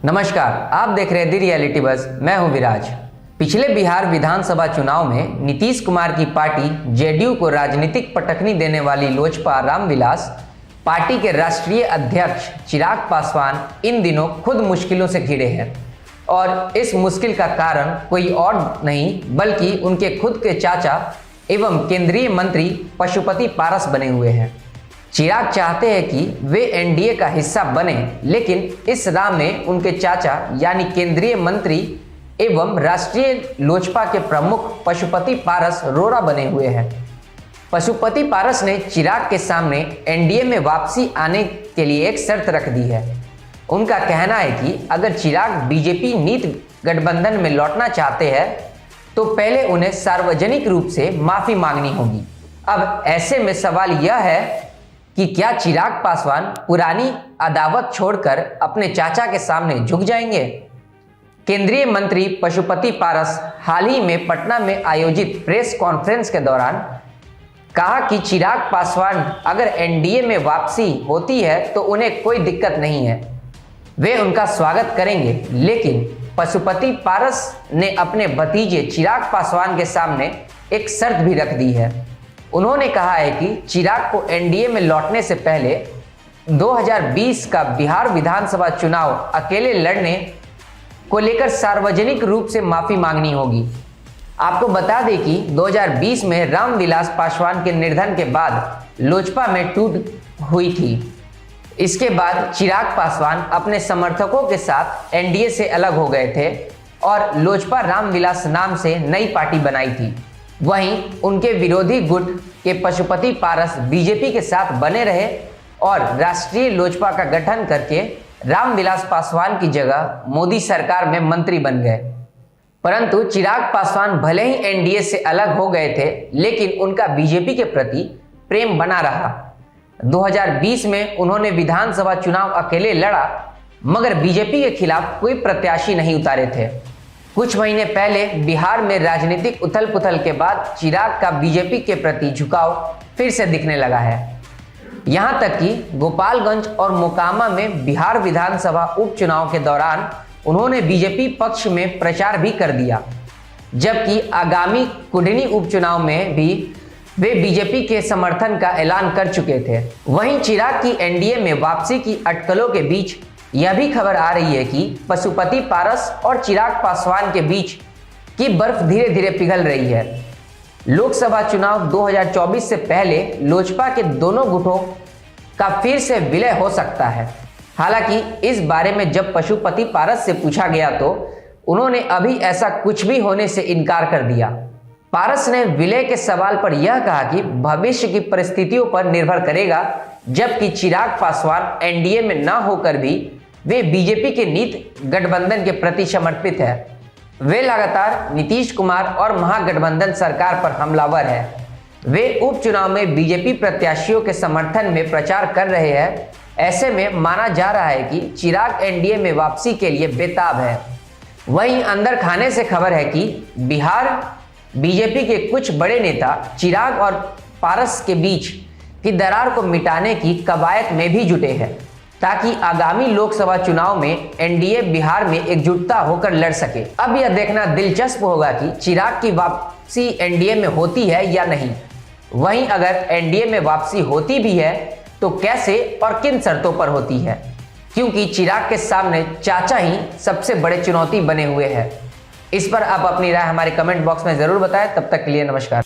नमस्कार, आप देख रहे हैं दी रियलिटी बस। मैं हूं विराज। पिछले बिहार विधानसभा चुनाव में नीतीश कुमार की पार्टी जेडीयू को राजनीतिक पटखनी देने वाली लोजपा रामविलास पार्टी के राष्ट्रीय अध्यक्ष चिराग पासवान इन दिनों खुद मुश्किलों से घिरे हैं और इस मुश्किल का कारण कोई और नहीं बल्कि उनके खुद के चाचा एवं केंद्रीय मंत्री पशुपति पारस बने हुए हैं। चिराग चाहते हैं कि वे एनडीए का हिस्सा बने, लेकिन इस राह में उनके चाचा यानी केंद्रीय मंत्री एवं राष्ट्रीय लोजपा के प्रमुख पशुपति पारस रोड़ा बने हुए हैं। पशुपति पारस ने चिराग के सामने एनडीए में वापसी आने के लिए एक शर्त रख दी है। उनका कहना है कि अगर चिराग बीजेपी नीति गठबंधन में लौटना चाहते हैं तो पहले उन्हें सार्वजनिक रूप से माफी मांगनी होगी। अब ऐसे में सवाल यह है कि क्या चिराग पासवान पुरानी अदावत छोड़कर अपने चाचा के सामने झुक जाएंगे? केंद्रीय मंत्री पशुपति पारस हाल ही में पटना में आयोजित प्रेस कॉन्फ्रेंस के दौरान कहा कि चिराग पासवान अगर एनडीए में वापसी होती है तो उन्हें कोई दिक्कत नहीं है, वे उनका स्वागत करेंगे। लेकिन पशुपति पारस ने अपने भतीजे चिराग पासवान के सामने एक शर्त भी रख दी है। उन्होंने कहा है कि चिराग को एनडीए में लौटने से पहले 2020 का बिहार विधानसभा चुनाव अकेले लड़ने को लेकर सार्वजनिक रूप से माफी मांगनी होगी। आपको बता दें कि 2020 में रामविलास पासवान के निधन के बाद लोजपा में टूट हुई थी। इसके बाद चिराग पासवान अपने समर्थकों के साथ एनडीए से अलग हो गए थे और लोजपा रामविलास नाम से नई पार्टी बनाई थी। वहीं उनके विरोधी गुट के पशुपति पारस बीजेपी के साथ बने रहे और राष्ट्रीय लोजपा का गठन करके रामविलास पासवान की जगह मोदी सरकार में मंत्री बन गए। परंतु चिराग पासवान भले ही एनडीए से अलग हो गए थे, लेकिन उनका बीजेपी के प्रति प्रेम बना रहा। 2020 में उन्होंने विधानसभा चुनाव अकेले लड़ा, मगर बीजेपी के खिलाफ कोई प्रत्याशी नहीं उतारे थे। कुछ महीने पहले बिहार में राजनीतिक उथल पुथल के बाद चिराग का बीजेपी के प्रति झुकाव फिर से दिखने लगा है। यहां तक कि गोपालगंज और मोकामा में बिहार विधानसभा उपचुनाव के दौरान उन्होंने बीजेपी पक्ष में प्रचार भी कर दिया, जबकि आगामी कुंडली उपचुनाव में भी वे बीजेपी के समर्थन का ऐलान कर चुके थे। वहीं चिराग की एनडीए में वापसी की अटकलों के बीच यह भी खबर आ रही है कि पशुपति पारस और चिराग पासवान के बीच की बर्फ धीरे धीरे पिघल रही है। लोकसभा चुनाव 2024 से पहले लोजपा के दोनों गुटों का फिर से विलय हो सकता है। हालांकि इस बारे में जब पशुपति पारस से पूछा गया तो उन्होंने अभी ऐसा कुछ भी होने से इनकार कर दिया। पारस ने विलय के सवाल पर यह कहा कि भविष्य की परिस्थितियों पर निर्भर करेगा, जबकि चिराग पासवान एनडीए में न होकर भी वे बीजेपी के नीति गठबंधन के प्रति समर्पित है। वे लगातार नीतीश कुमार और महागठबंधन सरकार पर हमलावर है। वे उपचुनाव में बीजेपी प्रत्याशियों के समर्थन में प्रचार कर रहे हैं। ऐसे में माना जा रहा है कि चिराग एनडीए में वापसी के लिए बेताब है। वहीं अंदर खाने से खबर है कि बिहार बीजेपी के कुछ बड़े नेता चिराग और पारस के बीच की दरार को मिटाने की कवायद में भी जुटे हैं, ताकि आगामी लोकसभा चुनाव में एनडीए बिहार में एकजुटता होकर लड़ सके। अब यह देखना दिलचस्प होगा कि चिराग की वापसी एनडीए में होती है या नहीं। वहीं अगर एनडीए में वापसी होती भी है तो कैसे और किन शर्तों पर होती है, क्योंकि चिराग के सामने चाचा ही सबसे बड़े चुनौती बने हुए हैं। इस पर आप अपनी राय हमारे कमेंट बॉक्स में जरूर बताएं। तब तक के लिए नमस्कार।